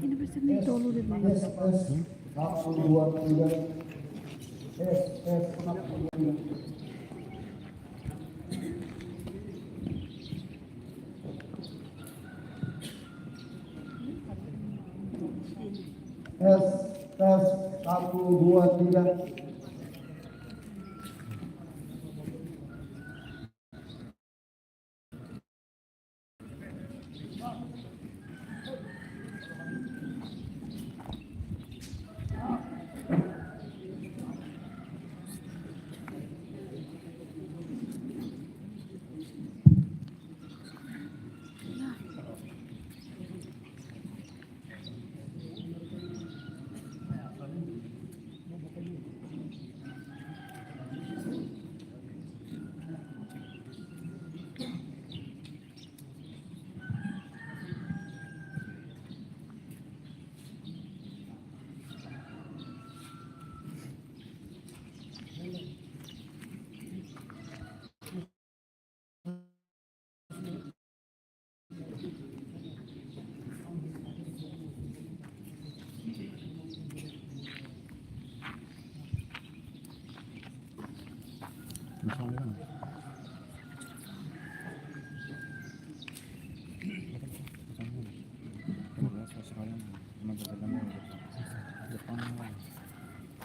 Ini bersama dulu di mana? Tes 1 2 3.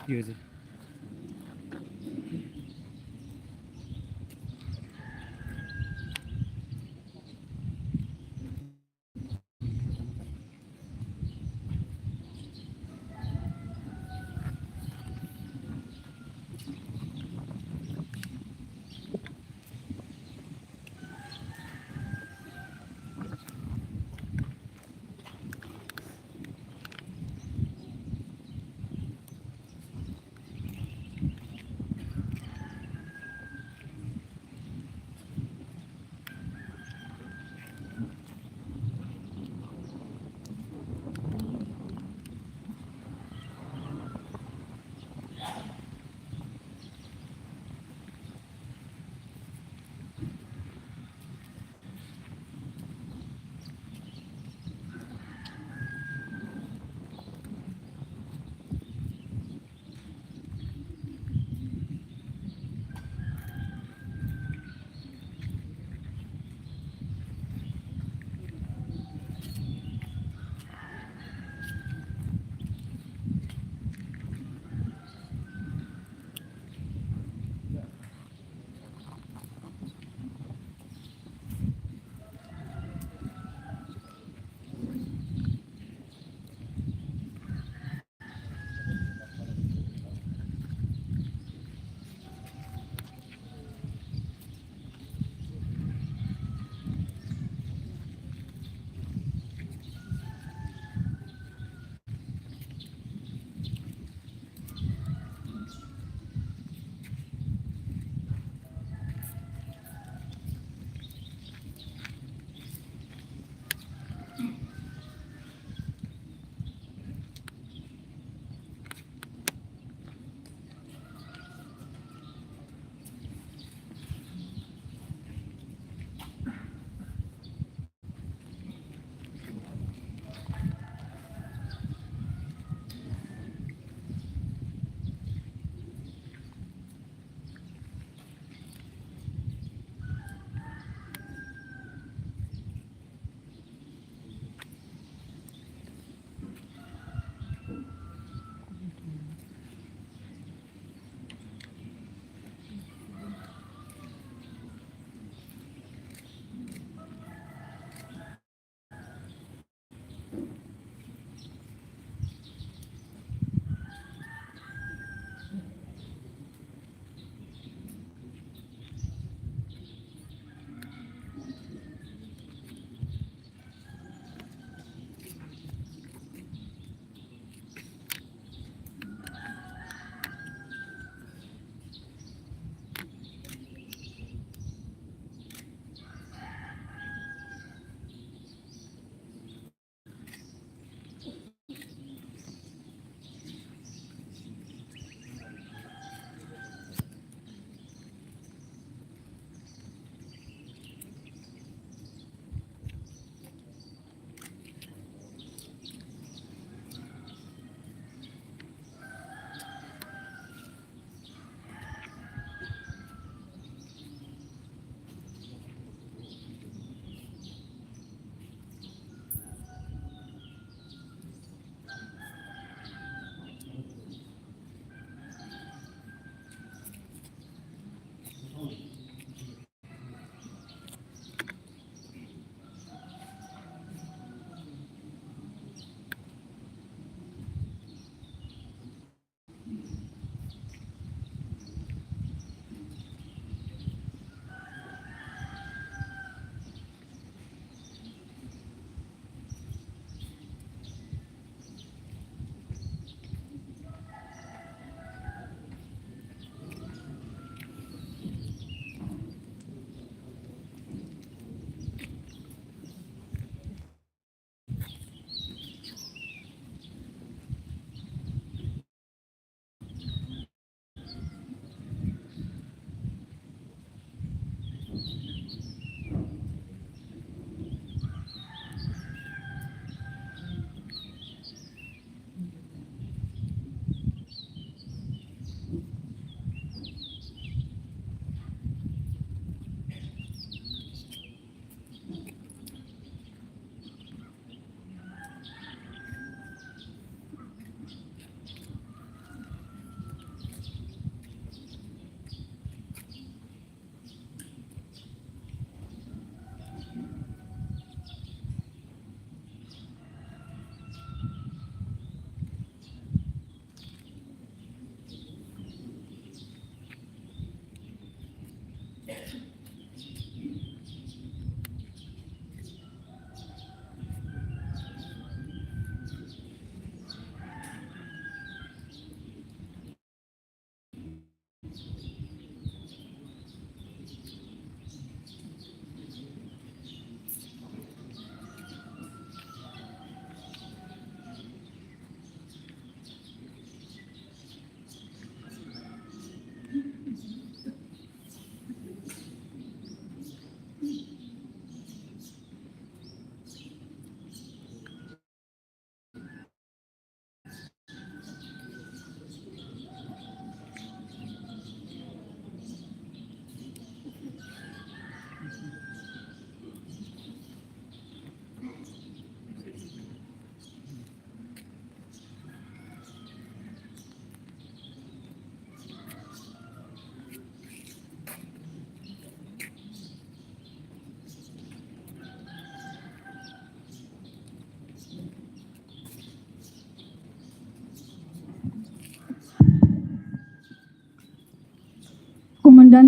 Iya sih.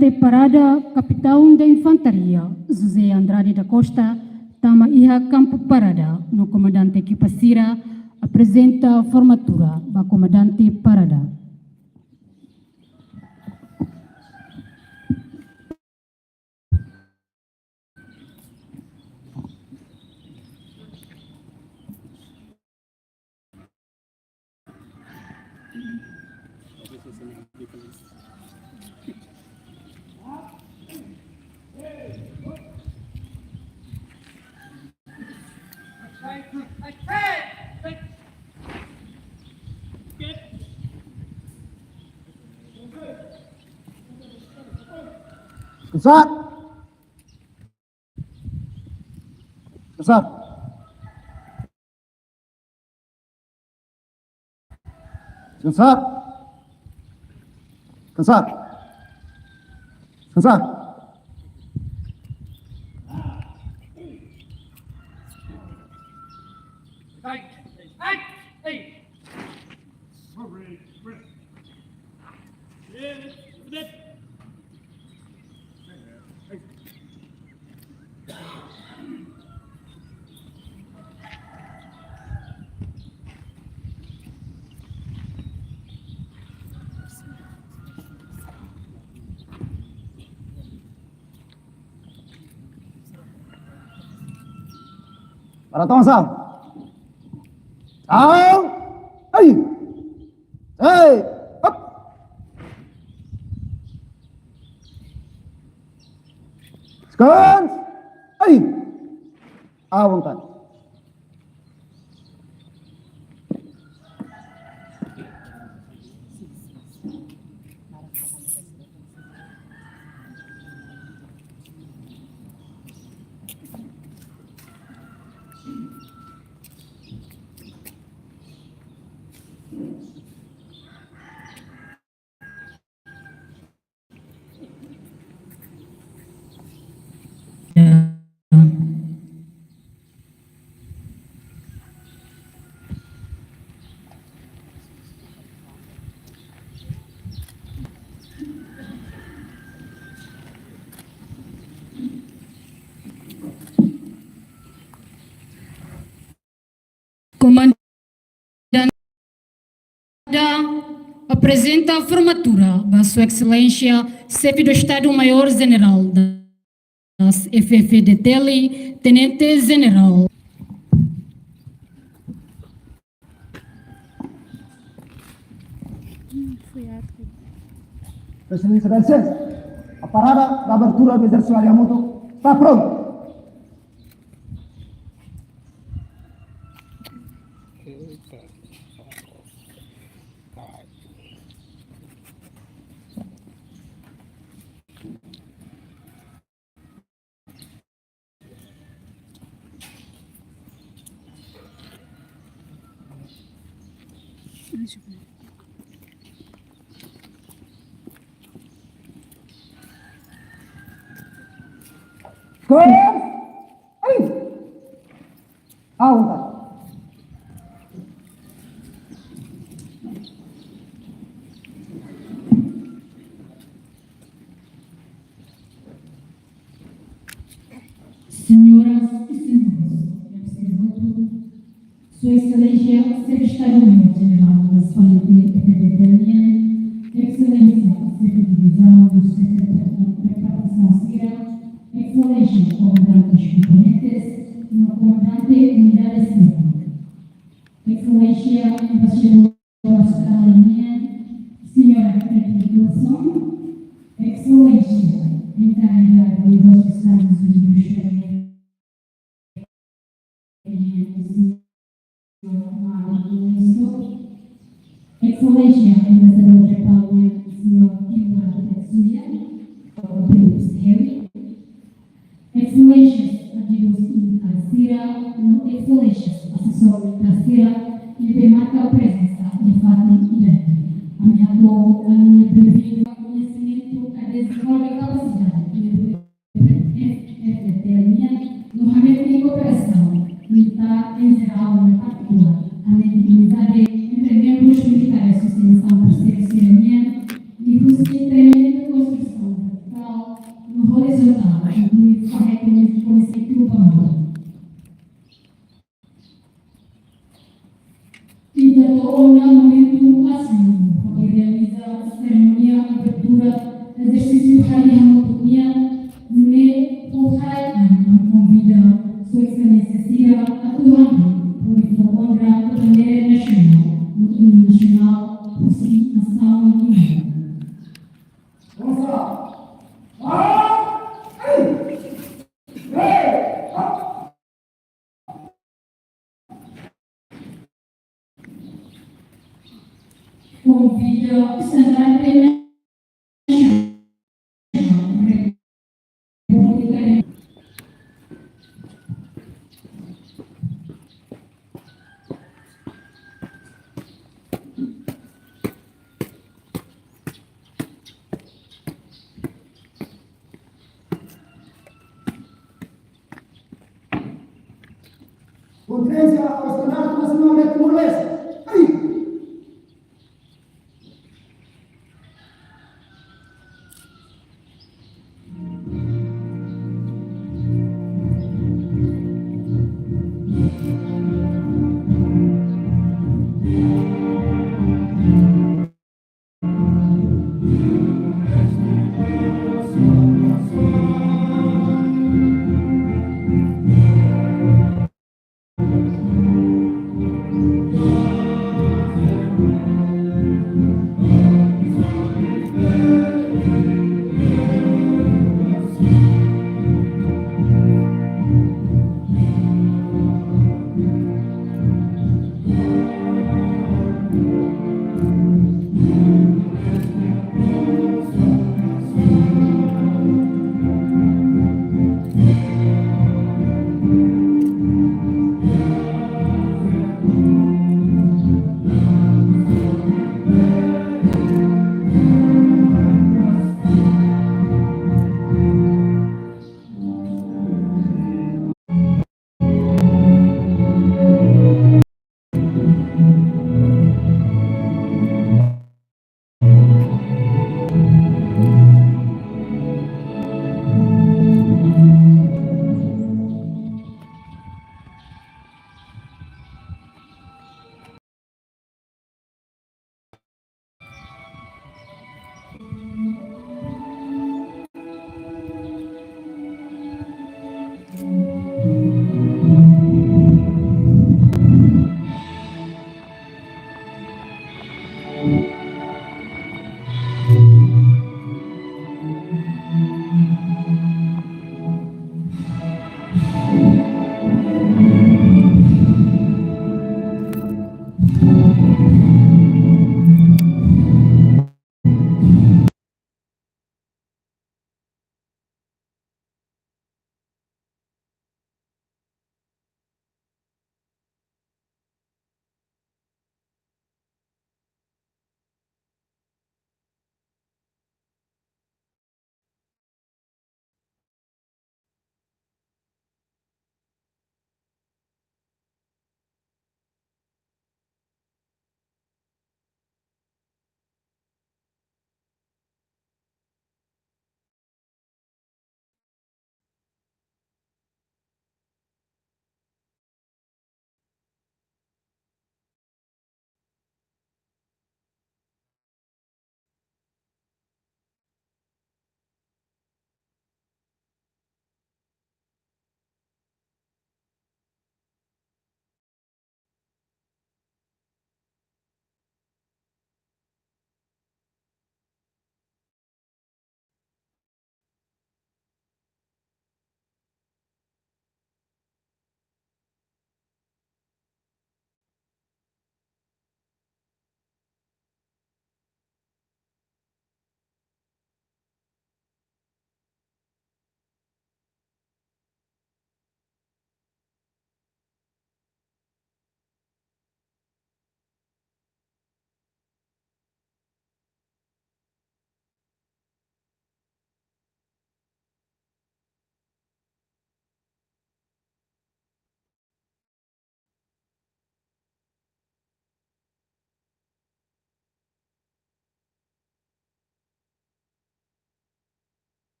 Comandante Parada, Capitão da Infantaria, José Andrade da Costa, Tama Iha Campo Parada, no Comandante Kipasira, apresenta a formatura da Comandante Parada. Besar. Besar. Besar. Besar. Besar. Para tong sao. Sao. Hey. Hey. Up. Sequence. Hey. Awontan. Comandante apresenta a formatura da Sua Excelência, chefe do Estado-Maior-General das FFDTL, Tenente-General. Excelência, a parada da abertura do exército Ariamoto está pronto. Senhoras e senhores, Sua Excelência, Secretário-Geral da FFDTL, Excelência, Secretaria do Secretariado da Captação Cira, Excelência, Comandante dos Componentes, no Comandante Unidade Civil, Excelência, Embaixador Australiana, Senhora Frederickson, Excelência, Encarregado dos Estados Unidos, Excelência, Embaixador Japão, Sr. Kimura Tetsuya, Philips Harry, Excelências, Adjuntos Ministra, Excelências, Assessor Ministra, e demarca a presença de Fátima Irene. Ameaçou a minha prevista conhecimento a desenvolver a capacidade de FFDTL no ramento de cooperação militar em geral e em particular, a legitimidade entre membros militares de sustentação parceiro sireniano e busca tremenda construção da torna um momento máximo para realizar a cerimônia de abertura do exercício Raia Motonia, ne Pohai, convida Sua Excelência Cira a Turandi, por Ifogondra, a bandeira nacional, no hino nacional, por si, nação e mundo. Vamos lá. Convida o Sandrade Conferência ao Estado Nacional de Timor-Leste.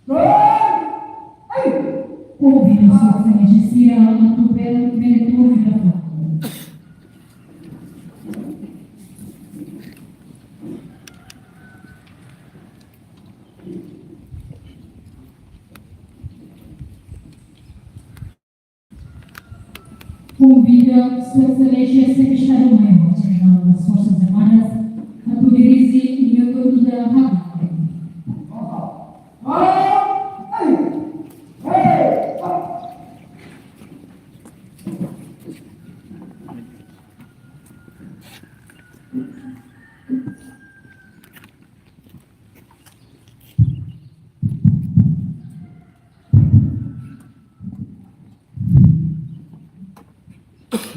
Convido Sua Excelência Cira a tu benedetto da fatto. Convida Sua Excelência Secretário-Maior General das Forças Armadas a tu dirigir o meu corpo da rádio.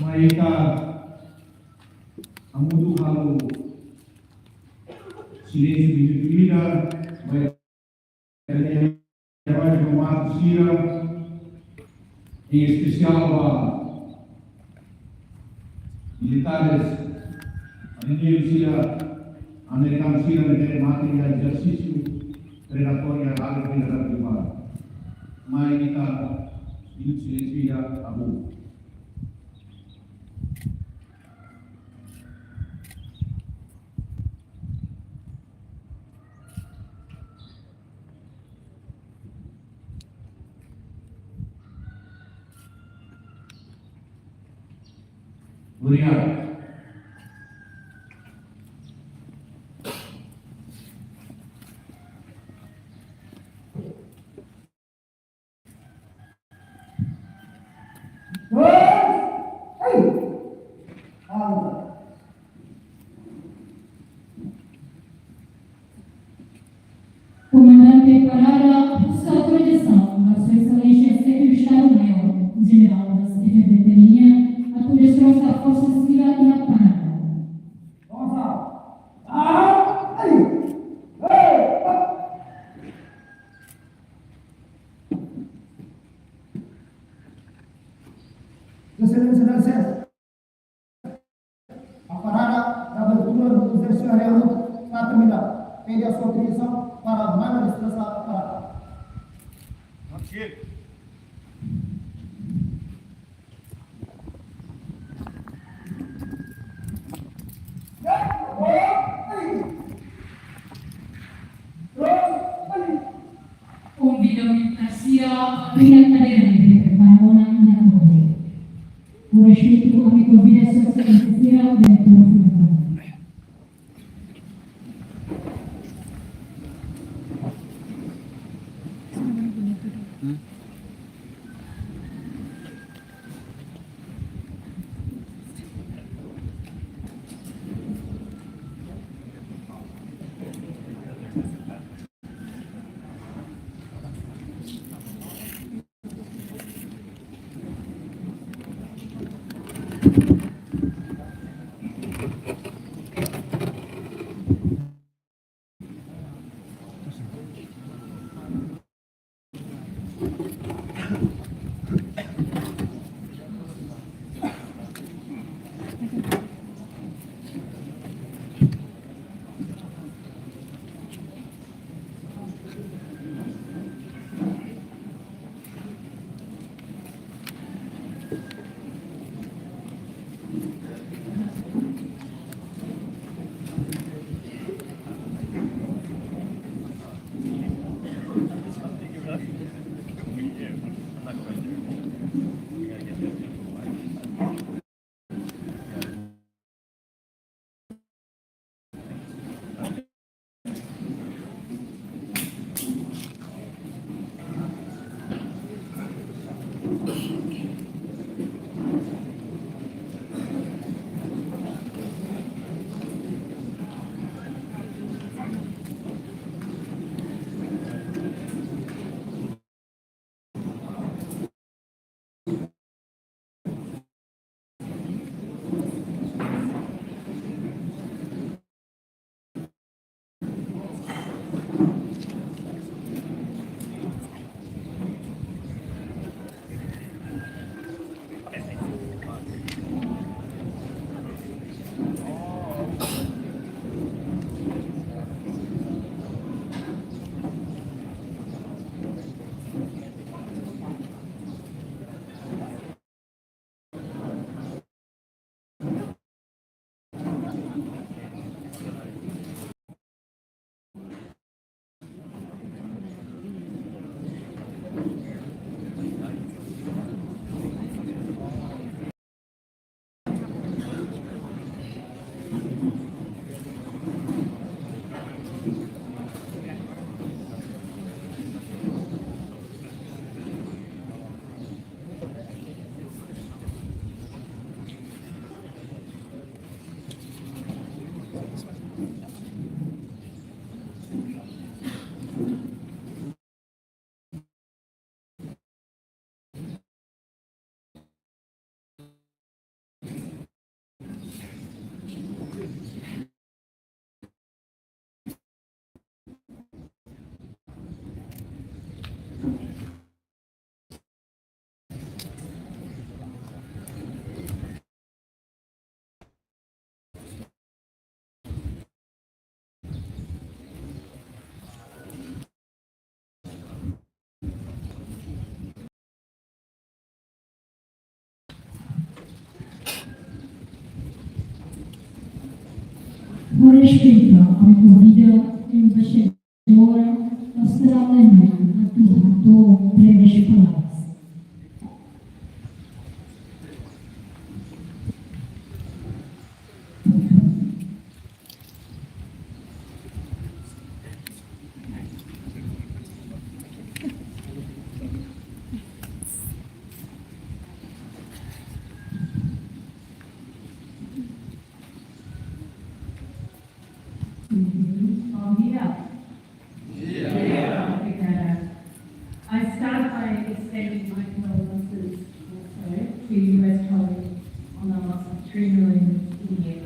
Mereka amudu halu silêncio de vida, vai trabalho com a Cira, em especial para militares, Indian Cira, American Cira, de material exercício predatório algo que era privado. Mas kita ini silêncio abu. Obrigado. Comandante Parada, busca autorização da Sua Excelência Secretário-Maior General das FDP de linha a tu destroço da Força Civil e a Parada. Excelência, a parada da abertura do exercício aéreo está terminada. Pede a sua autorização para a maior distância da parada. Convido a militar Cira a minha cadeira livre para a Mona minha poder. Por respeito, a me convida a Sua Excelência Cira dentro do final. Por respeito à minha vida, embaixadora australiana, estou breves palavras. I start by extending my condolences also to US colleagues on the loss of 3 million in the air.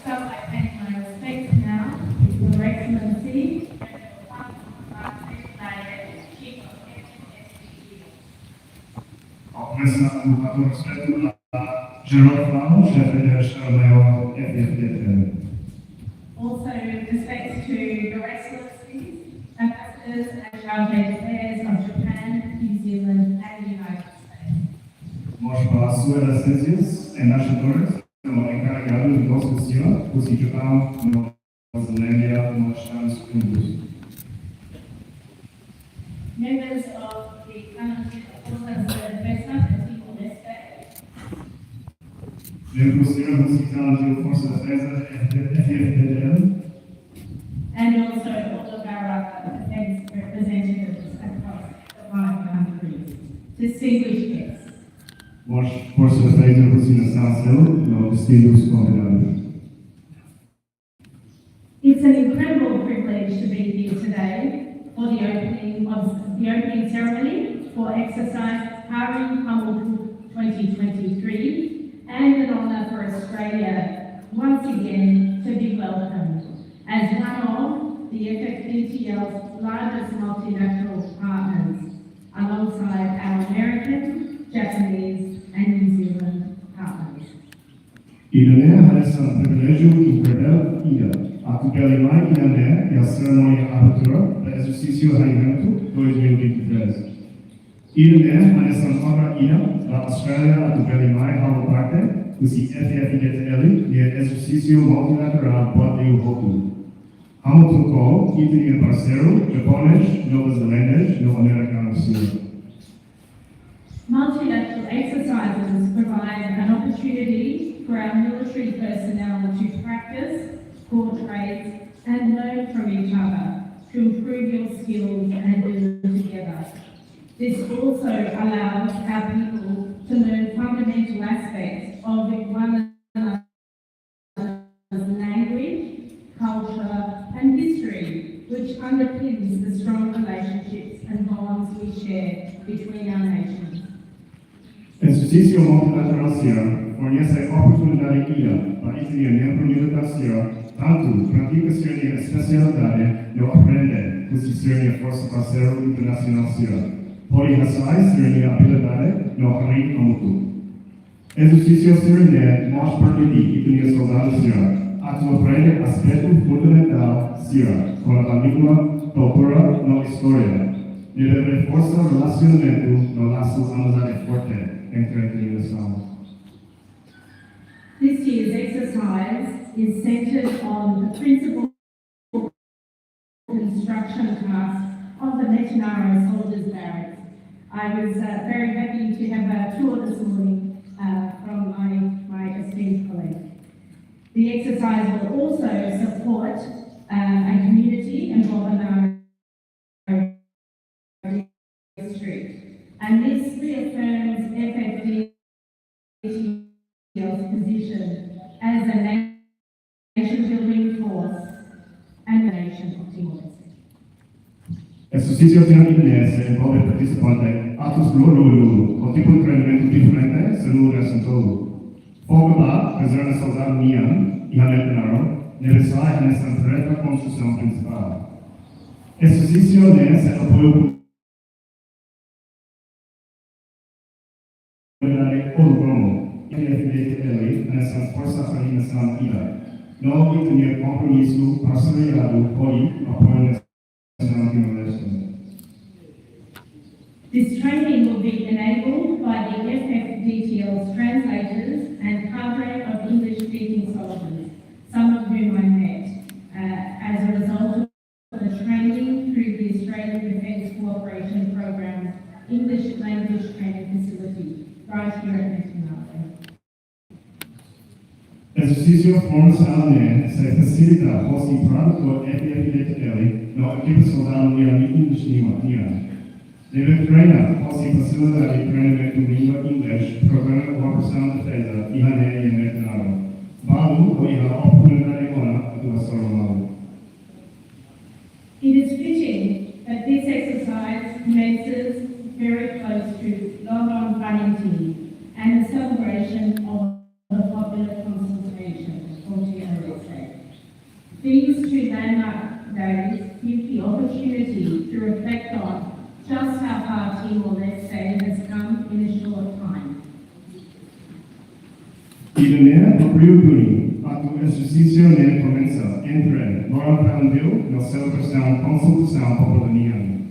Start by paying my respects now to Your Excellency, Começando a todo respeito a Geraldo Flávio, chefe da Estado-Maior FFDT. also respects to Your Excellencies, Ambassadors and Chargé d'Affaires of Japan, New Zealand and the United States. Nós, para a sua excelências, embaixadores, estamos encarregados de discussão com o Japão, Nova Zelândia e os Estados Unidos. Members of the Council of Investment and People Respect, Membros do Senhor Musical de Força de Defesa FFDT, and also all of our defence representatives across the 5 countries. Distinguished guests, nós, Força de Defesa e Vacinação Civil, distinguidos convidados. it's an incredible privilege to be here today for the opening ceremony for exercise Hari Hamilton 2023, and an honour for Australia once again to be welcomed as one of the FFDTL's largest multinational partners, alongside our American, Japanese and New Zealand partners. Irene é um privilégio incrível a Tupelimai Irene e a cerimônia abertura do exercício Reinvento 2023. Irene é uma obra da Austrália a Tupelimai ao parte do FFDTL e exercício multilateral pode o voto. Hamilton Call, Italy parceiro, japonês, Nova Zelândia, no Americano Sul. Multilateral exercises provide an opportunity for our military personnel to practice, core trades, and learn from each other to improve your skills and build together. This also allows our people to learn fundamental aspects of one another's language, culture, and history, which underpins the strong relationships and bonds we share between our nations. Exercício multilateral SIA fornece oportunidade para Italy membro militar SIA, tanto pratica sua especialidade no aprender com sua força parceiro internacional SIA. Pode receber sua habilidade no Hari Hamilton. Exercício SIA mostra para Italy soldado SIA a aprender aspecto fundamental SIA com a língua, cultura e história. E reforça o relacionamento no laço amizade forte. This year's exercise is centred on the principal construction task of the Metanaro Soldiers Barracks. I was very happy to have a tour this morning from my esteemed colleague. The exercise will also support a community in Bobonaro District. And this reaffirms FFDTL's position as a nation-building force and a nation of Timor-Leste. Exercício TNS envolve participante atos lulu, com tipo de treinamento diferente segundo o resto todo. Foco lá, caserna soldado Nian e Hanetanaro, necessário nessa tarefa construção principal. Exercício nesse apoio oportunidade como FDTL nessa força organização IDA. Não tinha compromisso assinado por apoio nacional de This training will be enabled by the FFDTL's translators and cadre of English-speaking soldiers, some of whom I met, as a result of the training through the Australian Defence Cooperation Programme's English language training facility, right here at Metinale. Exercício formação se facilita fosse tradutor FFDTL no equipe soldado de English Nima. Deve treinar fosse facilitar o treinamento de língua inglês, programa de operação de defesa e maneira de Metinale. Valo ou a oportunidade a atuação. It is fitting that this exercise commences very close to London Vanity and the celebration of the popular consultation, 40th Day. These two landmark days give the opportunity to reflect on just how far Timor-Leste has come in a short time. Idemea abriu a exercício começa entre Laura Palmville na celebração Consultação Populariana.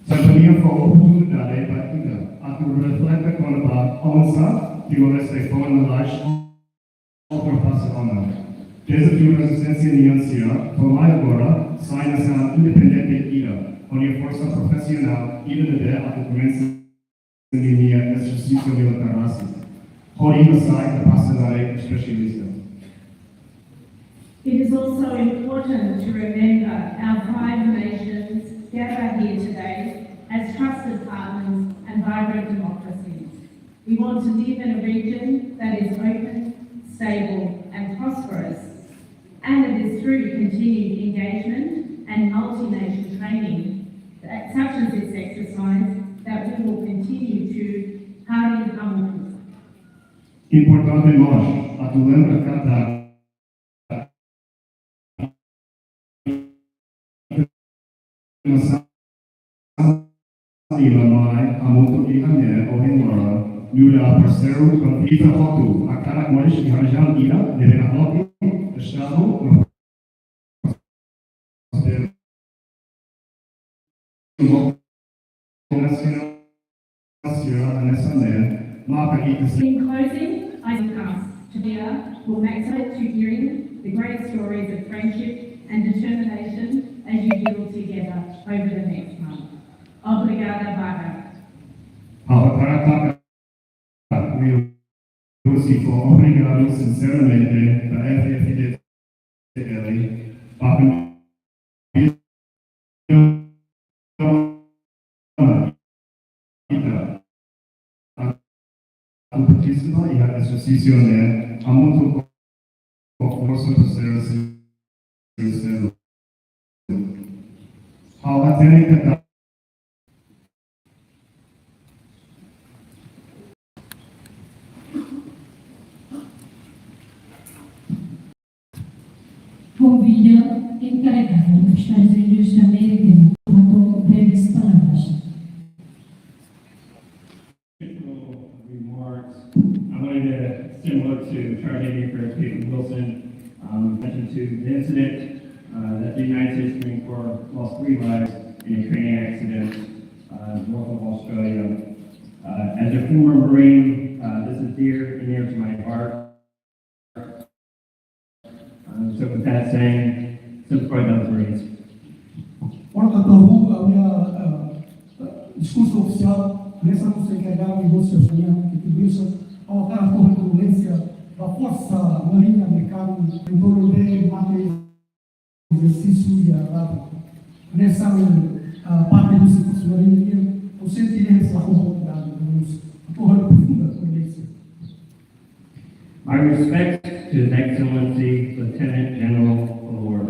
Também foi oportunidade para a refletir com a onça que o Leste foi na laje ultrapassada. Desafio da resistência niancia, tomai agora, sai nação independente IDA, onde a força profissional IDA a começa de linha exercício militar racista. Onde sai capacidade especialista. It is also important to remember our 5 nations gather here today as trusted partners and vibrant democracies. We want to live in a region that is open, stable and prosperous, and it is through continued engagement and multi-nation training, such as this exercise, that we will continue to harden harmony. Importante nós, a tu lembra cantar Ilamai, Amoto Ihane, Ohenwara, Nura Parceiro, com Ita Hotu, a cada coisa que Rajan Ira, devena Hotu, Estado, In closing, I ask Tabia will maximize to hearing the great stories of friendship and determination as you build together over the next month. Obrigada, Baga. Obrigado sinceramente da FFDTL, participa e a associazione ha molto forza per essere Convido encarregado dos Estados Unidos da América para breves palavras. Remarks. I wanted to, similar to Sergeant Major Peyton Wilson, mention to the incident that the United States Marine Corps lost 3 lives in a training accident north of Australia. As a former Marine, this is dear and near to my heart. So with that saying, support those Marines. Portanto, a minha discurso oficial, nessa nossa encarregada de negócios que atribuiu-se ao cara com condolência da Força Marinha Americana em torno de manter exercício e a nessa parte do serviço marinho, eu sentirei essa oportunidade de profunda condolência. My respects to His Excellency Lieutenant General Award.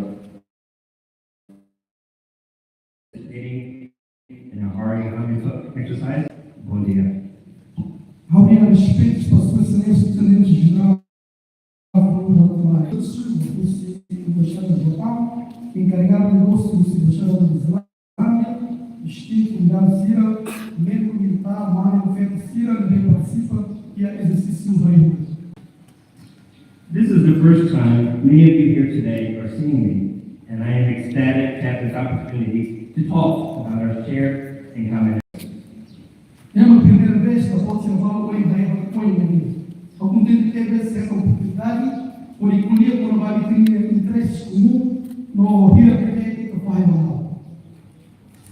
Participating in a Hari exercise. Bom dia. Ao meu respeito para a Sua Excelência Tenente General Embaixada do Japão, encarregado de negócio do Embaixada da Zelândia, distinto Milhar Cira, membro militar, Mário Feto Cira, que participa e a exercício do reino. This is the first time many of you here today are seeing me, and I am ecstatic to have this opportunity to talk about our shared and common. É uma primeira vez que eu posso levar o Evangelho com ele. Algum tempo teve essa oportunidade, por escolher por uma interesse comum no Rio de do Pai Manuel.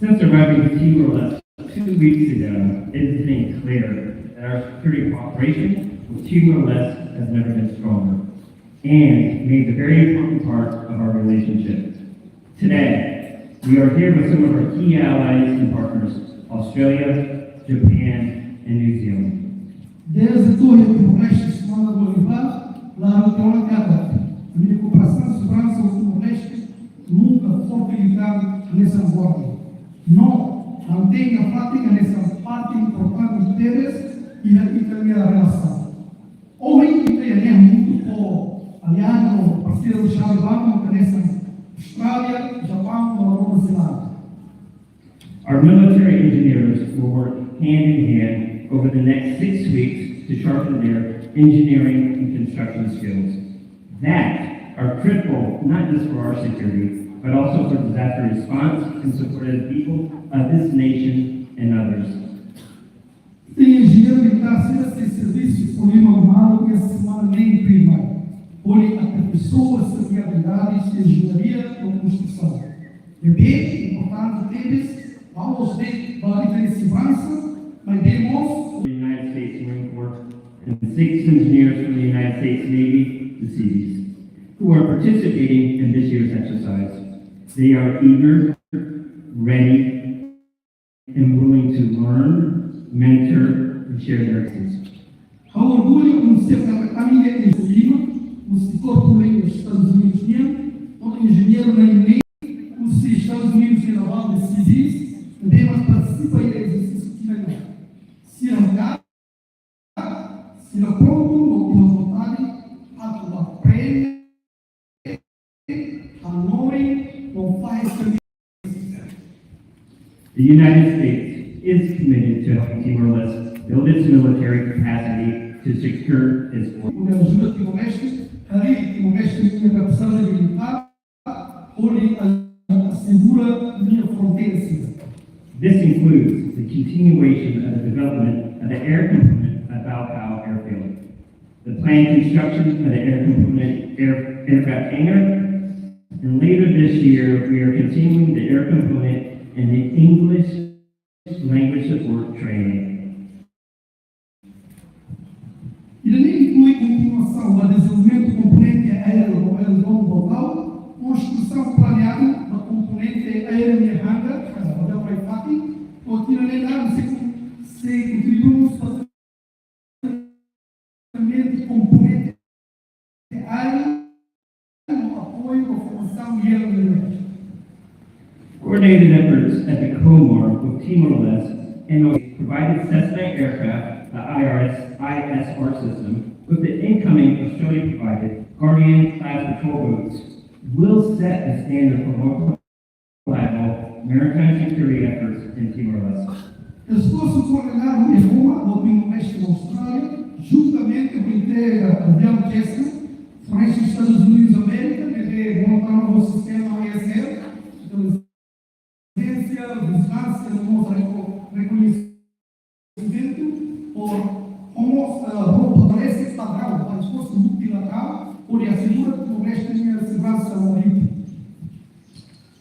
Since arriving to Timor-Leste 2 weeks ago, it has been clear that our security cooperation with Timor-Leste has never been stronger, and made a very important part of our relationship. Today, we are here with some of our key allies and partners, Australia, Japan, and New Zealand. Desde todo o Timor-Leste, semana do Olivar, lá no Teolacada, a minha cooperação e segurança do Timor-Leste nunca foi ligada nessa ordem. Não, mantém a prática nessa parte importante deles e também a relação. Homem que tem muito com aliado, parceiro chave banco, nessa Austrália, Japão, Nova Zelândia. Our military engineers will work hand in hand over the next 6 weeks to sharpen their engineering and construction skills that are critical not just for our security, but also for disaster response and support of the people of this nation and others. Tem engenheiro militar sem serviço por uma armado e a semana nem prima. Onde aperfeiçoa suas habilidades de engenharia e construção. É bem importante deles, vamos ver para a segurança, mas temos The United States Marine Corps and 6 engineers from the United States Navy, the Seas, who are participating in this year's exercise. They are eager, ready, and willing to learn, mentor, and share their experiences. há orgulho no ser da família em Lima, no setor público dos Estados Unidos, como engenheiro na INEM, os Estados Unidos e naval de CISIS, devemos participar do exercício criminal. Se não dá, se não pronto, ou com vontade, a aprende, a nome, não faz também. The United States is committed to helping Timor-Leste build its military capacity to secure its borders. Onde ajuda Timor-Leste, ali Timor-Leste tem a capacidade militar, onde assegura minha fronteira. This includes the continuation of the development of the air component of Balcao Airfield, the planned construction of the air component aircraft hangar, and later this year, we are continuing the air component and the English language support training. Ele inclui continuação do desenvolvimento do componente aéreo do aerodromo local, construção planeada do componente aéreo de hangar, o modelo Praifati, o que na realidade se contribuímos para o componente aéreo no apoio à formação e aeronáutica. Coordinated efforts at the COMAR with Timor-Leste and provided Cessna aircraft, the ISR system, with the incoming Australia-provided Guardian-class patrol boats, will set the standard for multilateral maritime security efforts in Timor-Leste. Esforço coordenado em Roma, no Timor-Leste, na Austrália, juntamente com o Imperial Cessna, França e Estados Unidos da América, que montar um novo sistema ISR, vigilância, nosso reconhecimento, como parece padrão para esforço multilateral, onde assegura que o Timor-Leste tenha segurança marítima.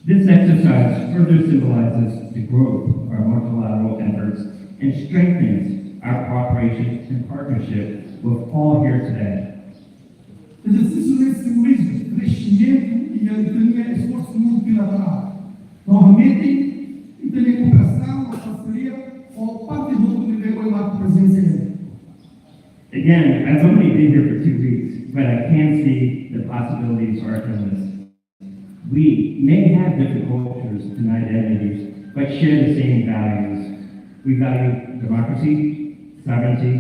This exercise further symbolizes the growth of our multilateral efforts and strengthens our cooperation and partnership with all here today. Exercício desse simbolismo, crescimento e a também esforço multilateral. Novamente, e também cooperação, parceria, ou parte do mundo que vai lá presencialmente. Again, I've only been here for 2 weeks, but I can see the possibilities are endless. We may have different cultures and identities, but share the same values. We value democracy, sovereignty,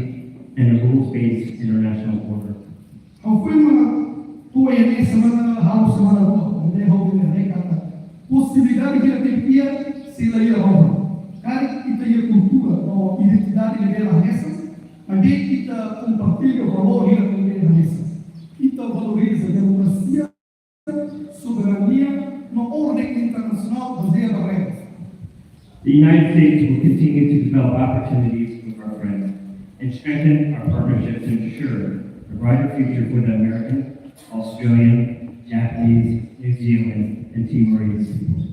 and a rules-based international order. Ao foi uma toalha semana, semana onde a possibilidade de ter se daí a Roma. Cara que tem a cultura ou identidade de ver a nessa, mas também kita compartilha o valor da comunidade. Kita valoriza a democracia, soberania, na ordem internacional baseada em regras. The United States will continue to develop opportunities with our friends and strengthen our partnership to ensure a brighter future for the American, Australian, Japanese, New Zealand, and Timorese people.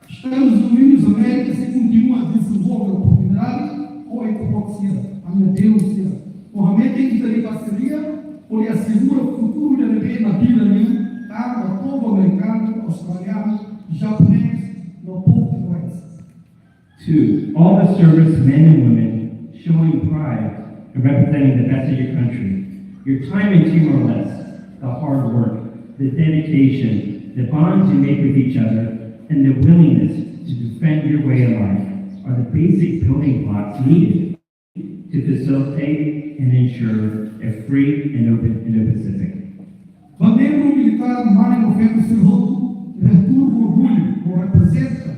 Estados Unidos da América se continua a desenvolver a oportunidade ou a hipocrisia, a minha denúncia. Normalmente tem que ter parceria, porque assegura o futuro da bebê na vida minha, tanto o povo americano, australiano, japonês, no povo do país. To all the servicemen and women showing pride in representing the best of your country, your time in Timor-Leste, the hard work, the dedication, the bonds you make with each other, and the willingness to defend your way of life are the basic building blocks needed to facilitate and ensure a free and open Indo-Pacific. Bandeira militar Mário Novembro Silvoto retorna o orgulho, ou representa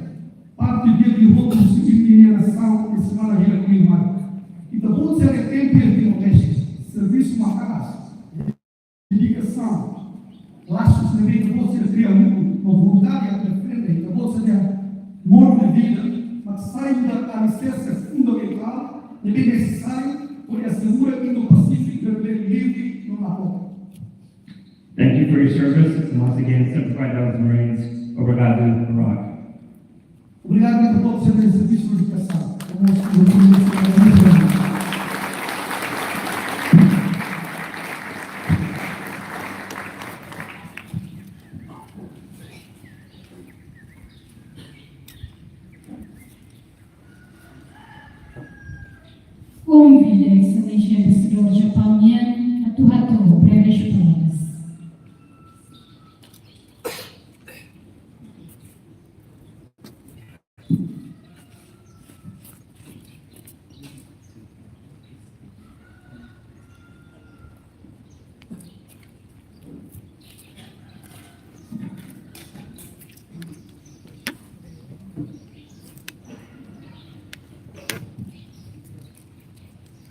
parte de voto de mineração e semana de comunidade. E também se tempo de honestos, serviço marcado, dedicação, laços de meio de você criar uma vontade a frente, e também se modo de vida, mas saindo da licença fundamental, é bem necessário para assegurar que o Pacífico é livre no Marrocos. Thank you for your service, and once again, 75,000 Marines, Obrigado, Iraq. Obrigado a todos pelo serviço de educação. Convido a excelência embaixador japoniano a Tuhato breves palavras.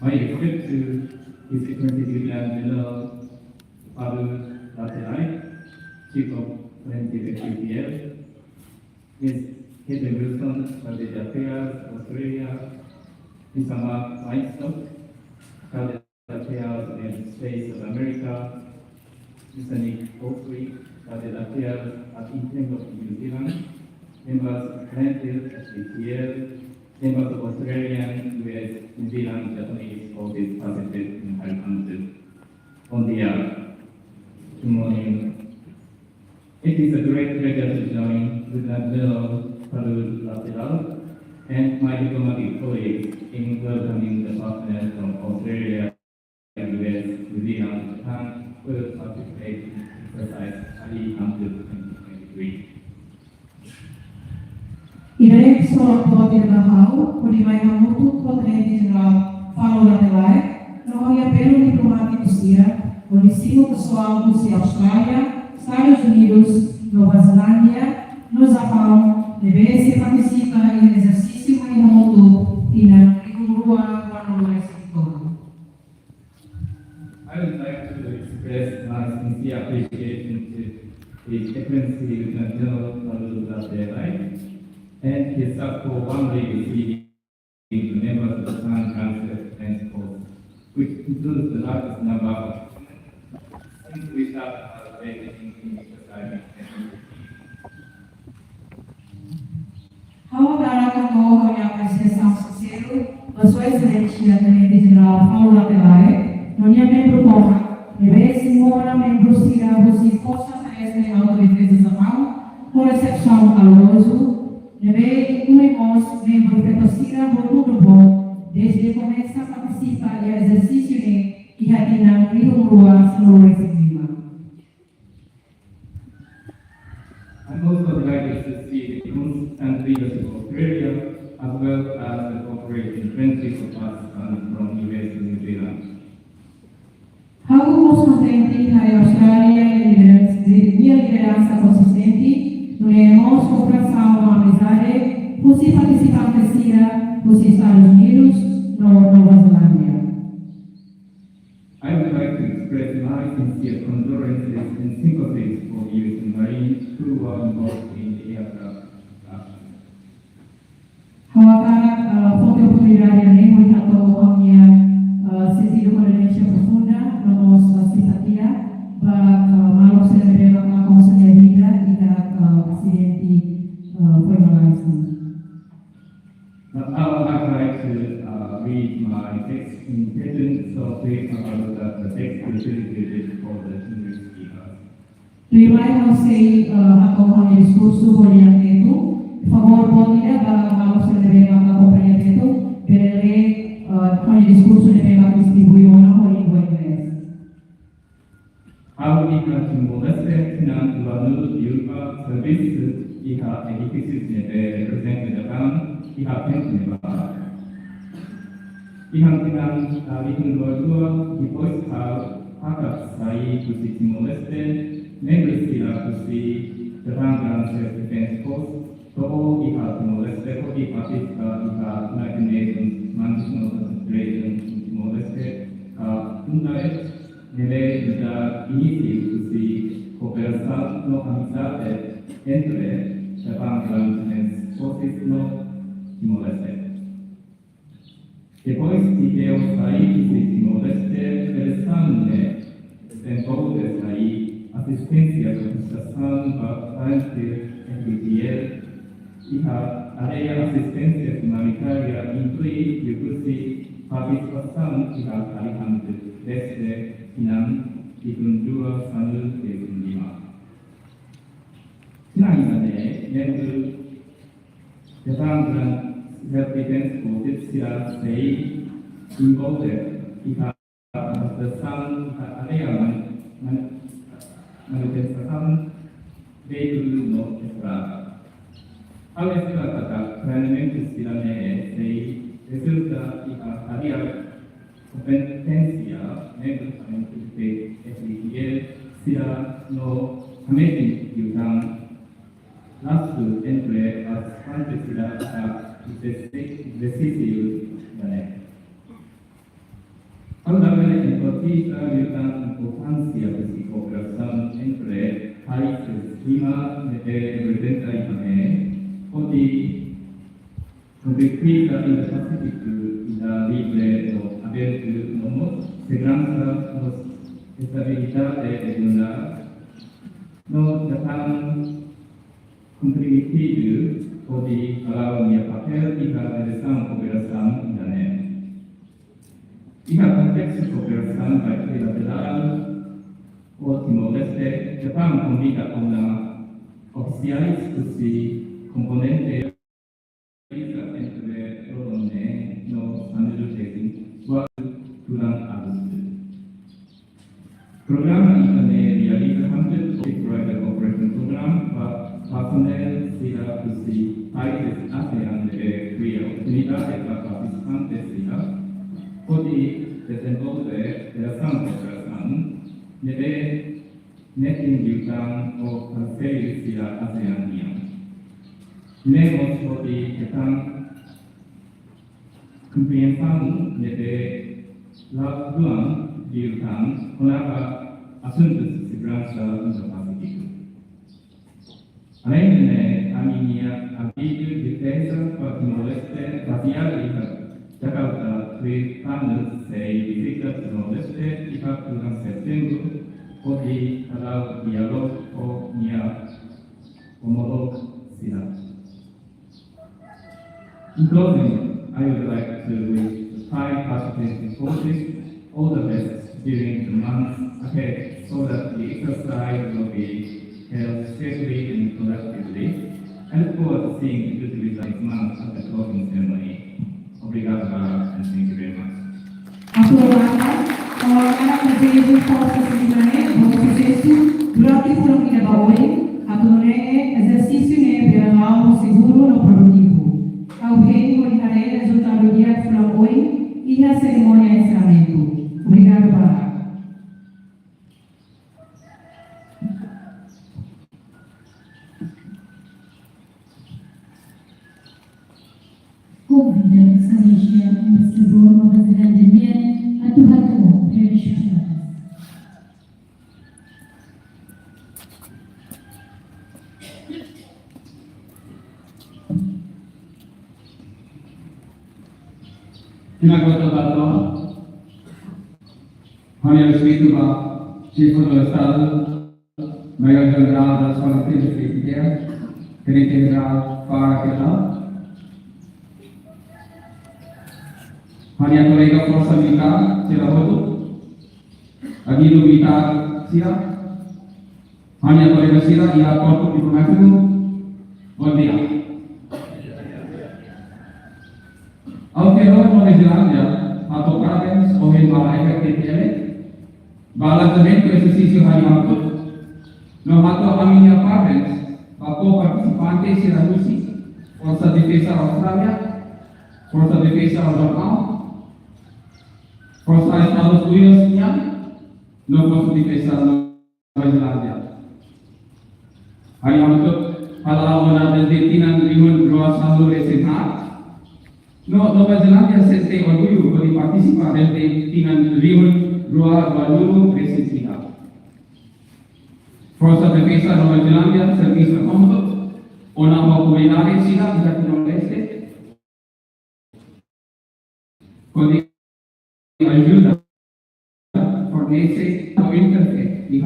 I expect to His Excellency Lieutenant General Paru Laterai, Chief of Forensic QPL, Ms. Heather Wilson, Cabinet Affairs, Australia, Mr. Mark Weinstock, Cabinet Affairs and Space of America, Mr. Nick Oakley, Cabinet Affairs at Intel of New Zealand, members of Plainfield at QPL, members of Australian, US, New Zealand, Japanese office participated in High Council. On the good morning. It is a great pleasure to join Lieutenant General Paru Lateral and my diplomatic colleagues in welcoming the partners from Australia, US, New Zealand, Japan, who will participate in exercise Ali Council 2023. Irei solo poder narrar, por mais muito poder general Paulo Laterai, não ia pelo diplomático Cira, o ensino pessoal do Austrália, Estados Unidos, Nova Zelândia, no Japão, deve se participar em exercício mais muito e na agricultura quando é sector. I would like to express my sincere appreciation to His Excellency Lieutenant General Paru Laterai and his staff for warmly receiving the members of the Japan Council of Defense Force, which includes the largest number of since we started our training in exercise. Agora, como a apreciação sincera da Sua Excelência Tenente General Paulo Laterai, não é membro comum, deve se morar membro Cira, você possa fazer a autodefesa da mão, com exceção caloroso. Deve incluirmos membros da torcida do grupo desde o começo a participar do exercício de Radina Rio Rua no Reciclima. I'm also delighted to see the constant leadership of Australia as well as the cooperating friendship of Pakistan from US and New Zealand. Estamos contentes que a Austrália de minha liderança consistente uniremos cooperação com amizade, por se participar da CIRA, por Estados Unidos, Nova Zelândia. would like to express my sincere condolences and sympathies for U.S. Marines who were involved in the aircraft accident. Hawaka foto oportunidade muy tanto hamnya sentido condolencia profunda nos simpatia ba malos celebreba a consegna vida ita accidenti foi malaisin. Now I would like to read my text in Tibetan, so please about the text facilitated for the English speakers. Rimai não sei a discurso orientado. Por favor, pode vamos celebrare la accompagnamento per con il discorso ne venga distribuito con lingua inglese. Audita Timor-Leste Finan Tuanu Yuka Service Iha Edifices Nebe Represent Japan Iha Pentineba Iha Finan Alikun Luar Di Voice Haka Sai Kusi Timor-Leste Members Sila Kusi Japan Grand Self-Defense Force Toho Iha Timor-Leste Kodi Pacifica Iha United Nations Management Concentration Timor-Leste Undae nelle da inizi di cooperazione amministrate entre Japan Grand Forces no Timor-Leste. Depois di Deus sair di Timor-Leste, Venezuela desenvolve aí assistência à administração bastante eficiente e a área assistência humanitária inclui recursos participação e a alihante desde Finan Ikun 2 1 Ikun 5. Finalmente, nel Japan Grand Self-Defense Forces sila sei involved ika manifestasan area manifestasan vehicle no estra. Al estra kata planeamento sila ne sei resulta ika area competencia negligente de eficiente sila no amazing yukan lastu entre as fuentes sila a decisivo dane. Andamene empatía yukan importancia de cooperación entre países clima de representa y podi convertida in the Pacific in the libre o aberto no seguranza nos estabilidad regional no Japan contribuido podi kalau mia papel y la relación cooperación dane. Y la contexto cooperación bilateral o Timor-Leste, Japan convida a una oficiales così componente entre donde nos undertaking durante agosto. Programa internet realiza 100 Private Cooperation Program para personnel sila così países ASEAN de crea oportunidades para participantes sila podi desenvolver relación cooperación nebe netting yukan o parceiro sila ASEAN niang. Nemos podi Japan compreensão de la duan yukan konapa asuntos de segurança no Pacífico. Além de a minha vídeo de defesa para Timor-Leste baseada em Jakarta, três planos de visita Timor-Leste e durante setembro pode dar o diálogo com minha homóloga cidade. In closing, I would like to wish the Thai participating forces all the best during the months ahead so that the exercise will be held safely and productively. I look forward to seeing the good results next month at the closing ceremony. Obrigado, and thank you very much. Anak terjadi proses sebenarnya processo durante o ano que vai hoje, a torneio exercício né pelo seguro no produtivo. Ao rei o carreira resultado do dia from hoje e a cerimônia de encerramento. Obrigado, Barack. Convida essa região, o Senhor, uma grande minha, a tua mão, pelos Kinagoto Bato, Hanya Espiritu Ba, Chief of the Estado, Mayor General das Forças Armadas, Tenente General Farah, Hanya Kolega Força Militar, Sirahoto, Agido Militar Sira, Hanya Kolega Sira, ia Korpo Diplomático, bom dia. Aunque no Nueva Zelanda, atau province o en bala efectivamente, bala también ejercicio hari waktu, no atau aminya province, ako participantes sila Rusi, Forza Defesa Australia, Forza Defesa Jordão, Forza Estados Unidos no Forza Defesa Nueva Zelanda. Hari waktu, kalau ada detinan ribuan dua selalu resenat. Nueva Zelanda sente orgullo por participar desde Tinan Rion Rua Valuru Presencia. Forza Defesa Nueva Zelanda Servicio Comando, una comunidad sila di Timor-Leste, con ayuda fornece o internet di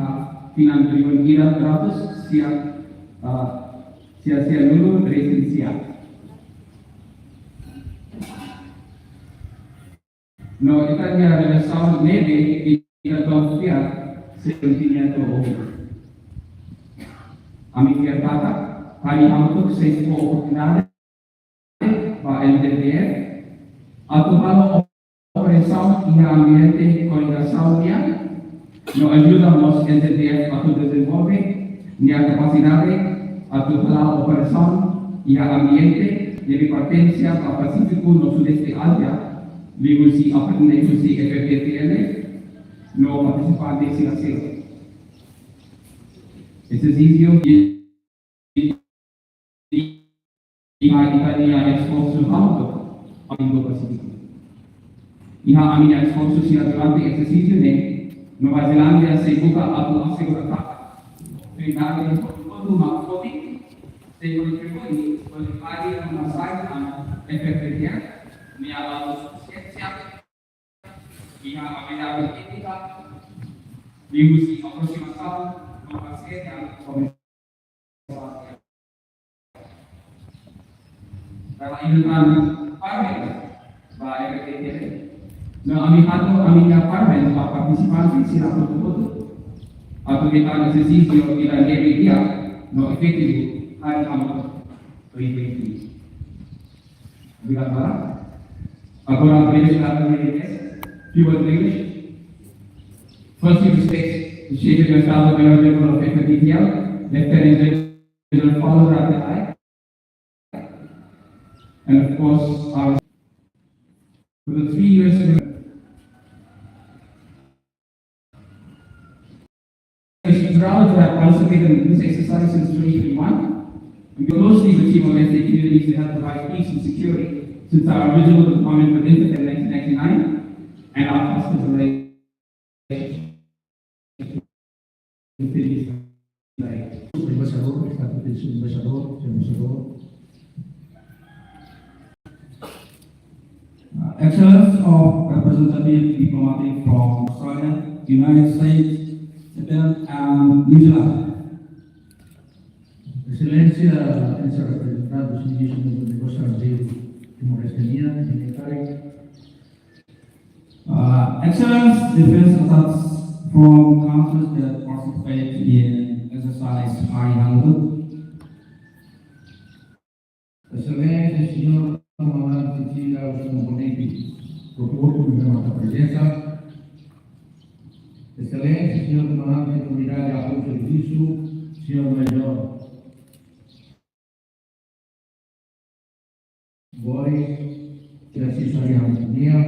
Tinan Rion Gira gratis sia Lulu Presencia. No, Italia relação nele e a confia sentimento over. A minha tata, hari untuk se oportunidade para entender a tomar operação e ambiente coligação no ajuda-nos a entender a desenvolver minha capacidade a tomar operação e ambiente de pertença ao Pacífico no Sudeste Ásia. Vivusi apa negosiasi FPTL no participantes sila. Esercizio di Italia sponsor auto a Indo-Pacifico. Iha aminya sponsor sila durante esercizio ne Nueva Zelanda se buka atau asegurata. Finale untuk makfoti se berikutnya berkali memasangkan FPTL ni alam siap ia ambil etika diusi operasi masalah menghasilkan yang komisaris dalam ilmuwan parmen baik FPTL no aminya parmen partisipasi sila betul atau kita esercizio kita dia no efektif hari amat efektif bila barang. Agora British keyword English. First you state the shape of yourself the Mayor General of FPTL, Lieutenant General Follow Ratai, and of course our for the 3 years proud to have participated in this exercise since 2021. We closely with Timor-Leste communities to help provide peace and security since our original deployment with INTEC in 1999 and our customer relationship with cities like Excellence of representative diplomatic from Australia, United States, Japan, and New Zealand. Excelencia, essa representante dos indígenas do negócio brasileiro, Timor-Leste, Excellence, defense attacks from countries that participate in exercise Hari Hangut. Excelência, senhor comandante, tira os componentes do corpo de nossa presença. Excelência, senhor comandante da unidade a seu serviço, senhor Major Boris, que assista a harmonia.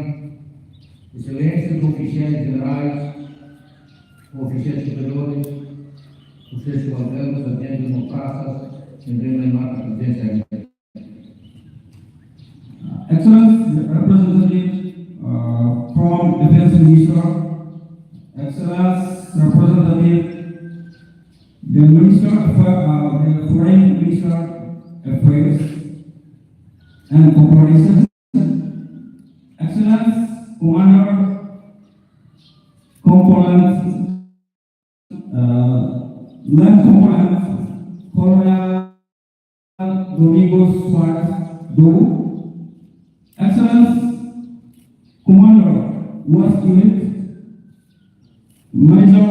Excelências, oficiais generais, oficiais superiores, vocês subalternos, atendem no praças, em marca presença. Excellence, representative from Defense Minister, Excellence, representative, the Minister of the Foreign Minister Affairs and Cooperation, Excellence, Land Command, Colonel Domingos Suarez Do, Excellence Commander, West Unit, Major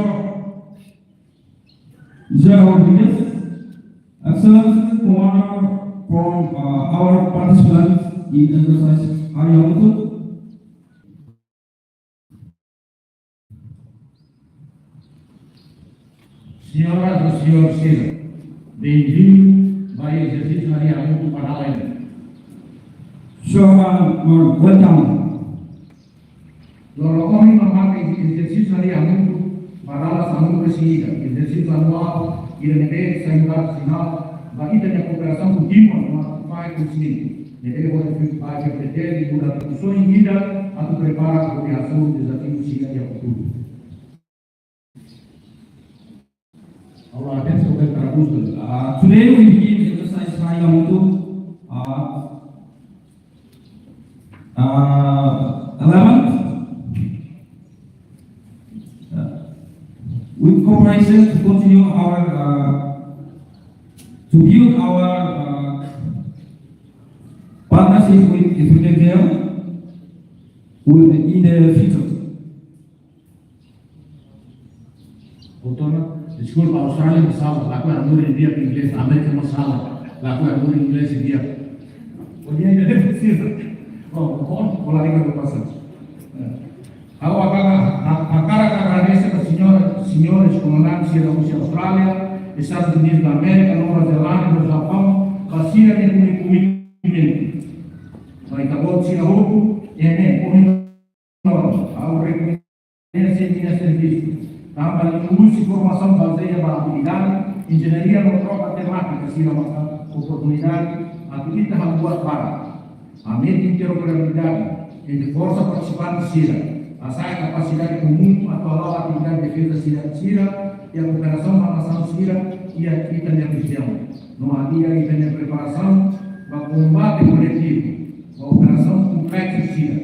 Jai Rodriguez, Excellence Commander from our participants in exercise Ariyamutu. Senhoras e senhores, sejam bem-vindos ao exercício Ariyamutu para a lei. Welcome. Lorong memakai exercício Ariyamutu para a saúde brasileira, exercício anual e remete saindo final da ida cooperação contínua vai conseguir. Ele vai pretender durante a discussão em vida a preparar a cooperação dos desafios de futuro. Today we begin exercise Ariyamutu 11th with cooperation to continue our to build our partnership with Israel in the future. Desculpa, a Austrália me salva, lá com a Amor em dia para inglês, a América me salva, lá com a Amor em inglês em dia. O dia ainda nem precisa. Bom, vou lá ligar para o passado. A cara agradece a senhores comandantes da Rússia, Austrália, Estados Unidos da América, Nova Zelândia, do Japão, vacina de comitimento. Vai acabou de ser roubo, ao reconhecer minha serviço. Também uso de formação baseada na habilidade, engenharia não troca temática, se uma oportunidade, a tudo a boa para. A mente interoperabilidade, entre força participante CIRA, a capacidade comum, atual atividade de defesa CIRA e a cooperação com a nação CIRA e a também a região. Não havia e também a preparação para combate coletivo, a operação complexa CIRA.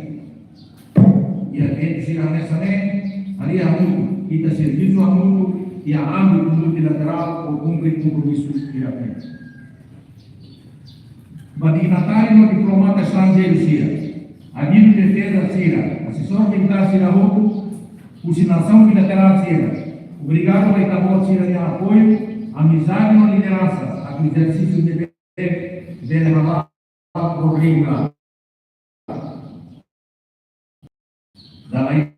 E a gente CIRA nessa ali a mútuo, e da serviço a mútuo e a âmbito multilateral ou cumprir compromissos diretamente. Dignatário no diplomata estrangeiro CIRA, agente de defesa CIRA, assessor militar CIRA Roubo, coordenação bilateral CIRA, obrigado ao Itabo CIRA de apoio, amizade na liderança, a exercício de levar por língua. Da lei.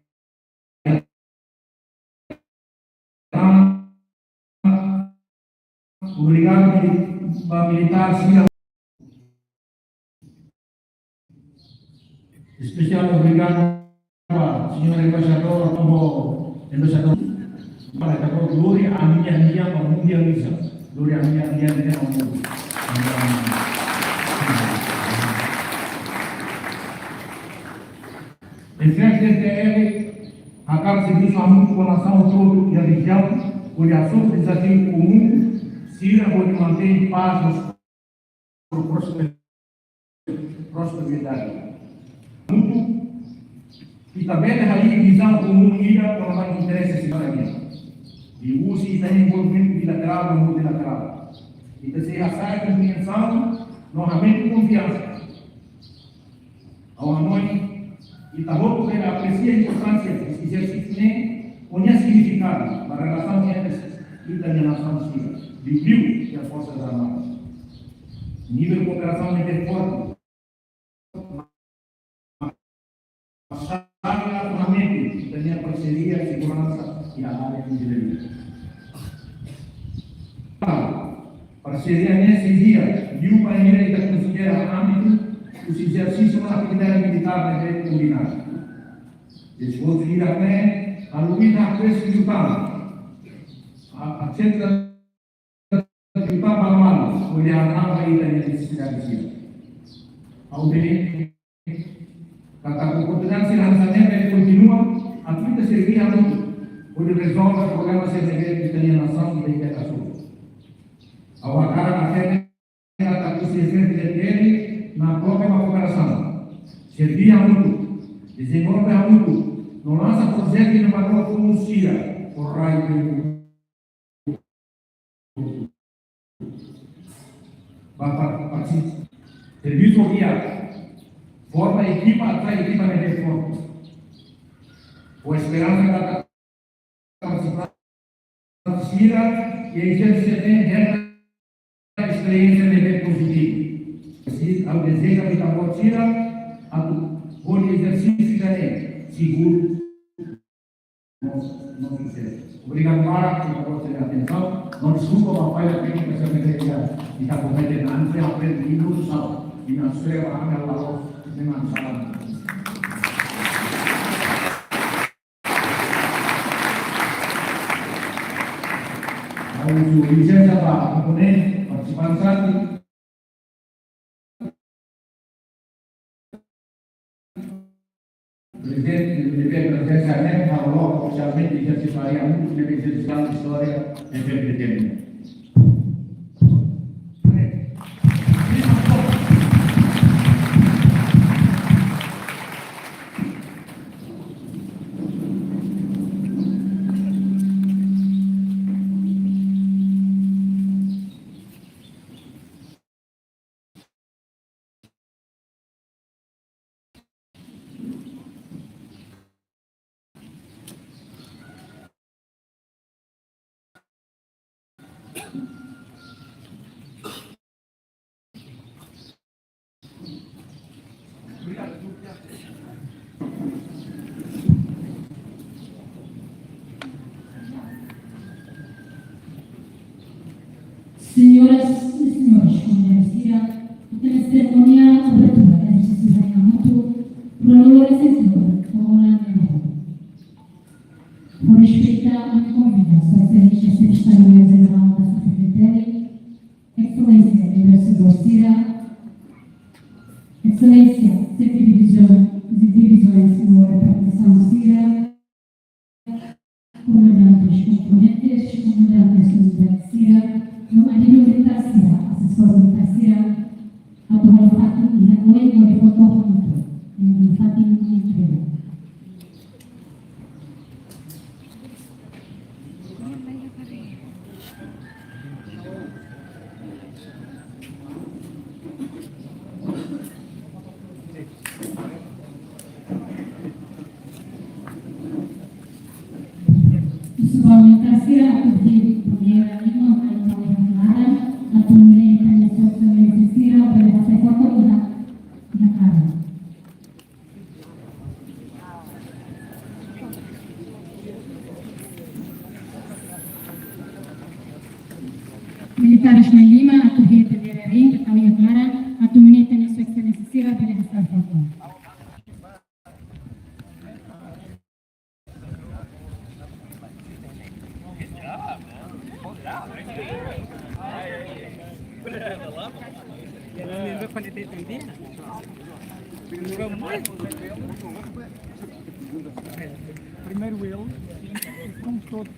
Obrigado ao militar CIRA. Especial obrigado ao senhor embaixador, como embaixador, para dar glória à minha mundialização, glória à minha ao mundo. Em frente do TR, a cada serviço a mundo com a nação toda e a região, onde assume o desafio comum, CIRA pode manter em paz prosperidade. E também a visão comum ira para mais interesses cidadania. E use e tem envolvimento bilateral ou multilateral. E se a compreensão, novamente confiança. Ao Hanoi, e também porque aprecia a importância desse exercício, conhece o significado da relação entre e da nação civil, viu que as Forças Armadas. Nível de cooperação é forte. Também a parceria, a segurança e a área de engenharia. Parceria nesse dia, viu para a direita considera âmbito os exercícios da atividade militar de direito combinado. Depois de ir até a luta a preço de a centra de lutar para mal, olhar a nova ida de necessidade civil. Ao ver a oportunidade de lançamento continua, a tudo servir a luta, onde resolve o problema semelhante que tem a nação e da integração. Ao acabar a fé, ela está presente dele na própria cooperação. Servir a luta, desenvolve a luta, não lança projeto inovador como o CIRA, o raio serviço guia, forma equipa atrás equipa de desporto. Com esperança da capacidade e exercer bem a experiência de bem positivo. Ao desejo de capacidade, a bom exercício também, seguro. Não sucesso. Obrigado, Mara, pela vossa atenção. Não desculpa uma falha técnica que você está cometendo. Antes aprendi no sábado. E na sua ela falou dengan salam. Lalu licença para komponen partisipan Presidente deve presença falou oficialmente de história muito deve ser história e deve Senhoras e senhores, como merecia, a cerimônia de abertura da exercício de Yamamoto, por honor a senhor, Paola Melo. Por respeito a minha convida, Sua Excelência Secretário-Geral da Secretaria, Excelência Embaixador Cira, Excelência Divisões Senhora Proteção Cira, Comandantes Componentes, Comandantes Unidade Cira, no anillo de Tarcira, assessor de Tarcira, atual Fatim e Recolhe o Refotor Junto, em Fatim e Entrega. Principalmente Tarcira, a pedir primeira língua, a tumulenta na sua excelência, para fazer foto na cara. Militares na Lima, a turreta de Ererim, a Cauia Clara, a tumulenta na sua excelência, para fazer foto. Primeiro ele, como todo.